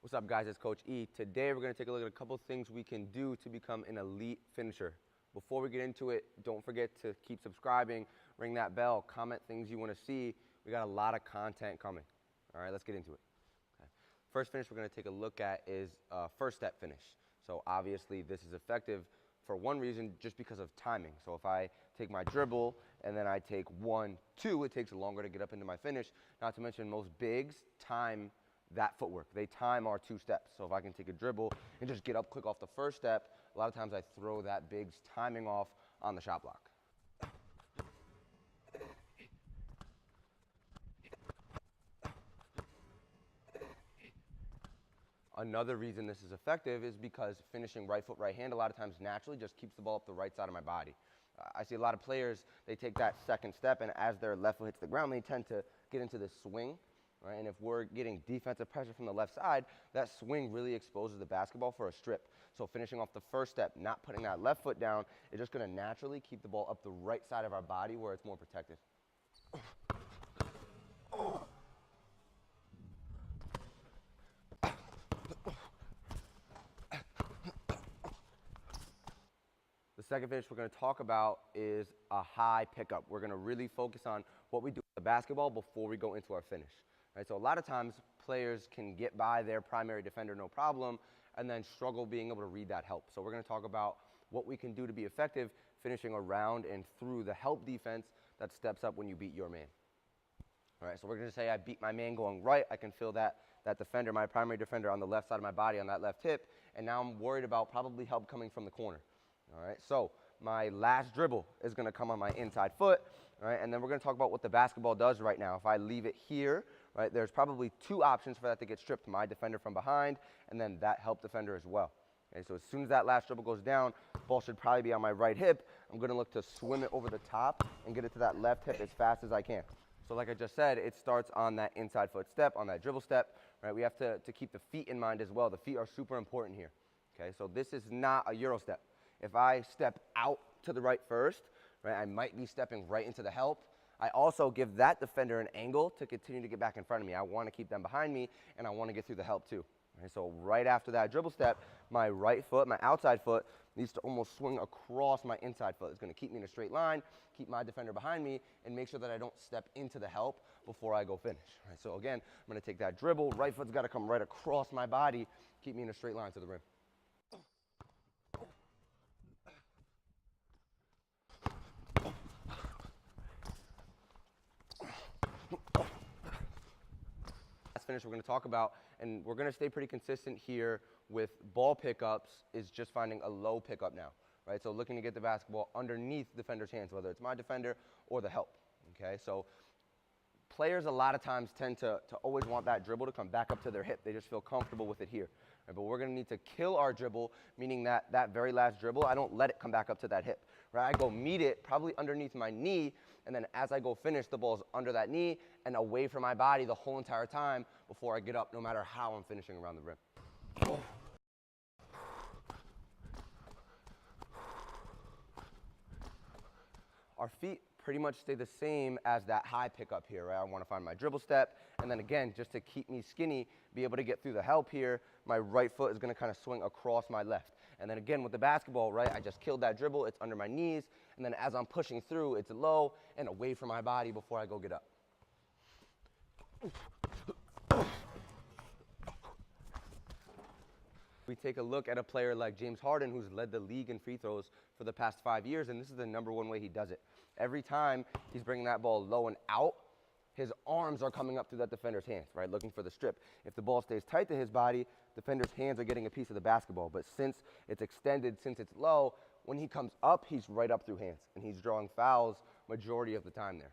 What's up, guys? It's Coach E. Today we're going to take a look at a couple things we can do to become an elite finisher. Before we get into it, don't forget to keep subscribing, ring that bell, comment things you want to see. We got a lot of content coming. All right, let's get into it. Okay. First finish we're going to take a look at is first step finish. So obviously this is effective for one reason, just because of timing. So if I take my dribble and then I take 1, 2, it takes longer to get up into my finish. Not to mention most bigs time that footwork. They time our 2 steps. So if I can take a dribble and just get up quick off the first step, a lot of times I throw that big's timing off on the shot block. Another reason this is effective is because finishing right foot, right hand a lot of times naturally just keeps the ball up the right side of my body. I see a lot of players, they take that second step, and as their left foot hits the ground, they tend to get into this swing. Right? And if we're getting defensive pressure from the left side, that swing really exposes the basketball for a strip. So finishing off the first step, not putting that left foot down, is just going to naturally keep the ball up the right side of our body where it's more protected. The second finish we're going to talk about is a high pickup. We're going to really focus on what we do with the basketball before we go into our finish. Right, so a lot of times players can get by their primary defender no problem and then struggle being able to read that help. So we're going to talk about what we can do to be effective finishing around and through the help defense that steps up when you beat your man. All right, so we're going to say I beat my man going right. I can feel that defender, my primary defender, on the left side of my body on that left hip, and now I'm worried about probably help coming from the corner. All right, so my last dribble is going to come on my inside foot, all right, and then we're going to talk about what the basketball does right now. If I leave it here, right, there's probably 2 options for that to get stripped, my defender from behind and then that help defender as well. Okay, so as soon as that last dribble goes down, ball should probably be on my right hip. I'm going to look to swim it over the top and get it to that left hip as fast as I can. So like I just said, it starts on that inside foot step, on that dribble step. Right, we have to keep the feet in mind as well. The feet are super important here. Okay, so this is not a Euro step. If I step out to the right first, right, I might be stepping right into the help. I also give that defender an angle to continue to get back in front of me. I want to keep them behind me, and I want to get through the help too. Right, so right after that dribble step, my right foot, my outside foot, needs to almost swing across my inside foot. It's going to keep me in a straight line, keep my defender behind me, and make sure that I don't step into the help before I go finish. Right, so again, I'm going to take that dribble. Right foot's got to come right across my body, keep me in a straight line to the rim. Finish we're going to talk about, and we're going to stay pretty consistent here with ball pickups, is just finding a low pickup now, right? So looking to get the basketball underneath the defender's hands, whether it's my defender or the help, okay? So players a lot of times tend to always want that dribble to come back up to their hip. They just feel comfortable with it here. Right? But we're going to need to kill our dribble, meaning that very last dribble, I don't let it come back up to that hip. Right? I go meet it probably underneath my knee, and then as I go finish, the ball's under that knee and away from my body the whole entire time before I get up, no matter how I'm finishing around the rim. Our feet pretty much stay the same as that high pickup here, right? I want to find my dribble step, and then again, just to keep me skinny, be able to get through the help here, my right foot is going to kind of swing across my left. And then again with the basketball, right, I just killed that dribble, it's under my knees, and then as I'm pushing through, it's low and away from my body before I go get up. We take a look at a player like James Harden, who's led the league in free throws for the past 5 years, and this is the #1 way he does it. Every time he's bringing that ball low and out, his arms are coming up through that defender's hands, right, looking for the strip. If the ball stays tight to his body, defender's hands are getting a piece of the basketball. But since it's extended, since it's low, when he comes up, he's right up through hands, and he's drawing fouls majority of the time there.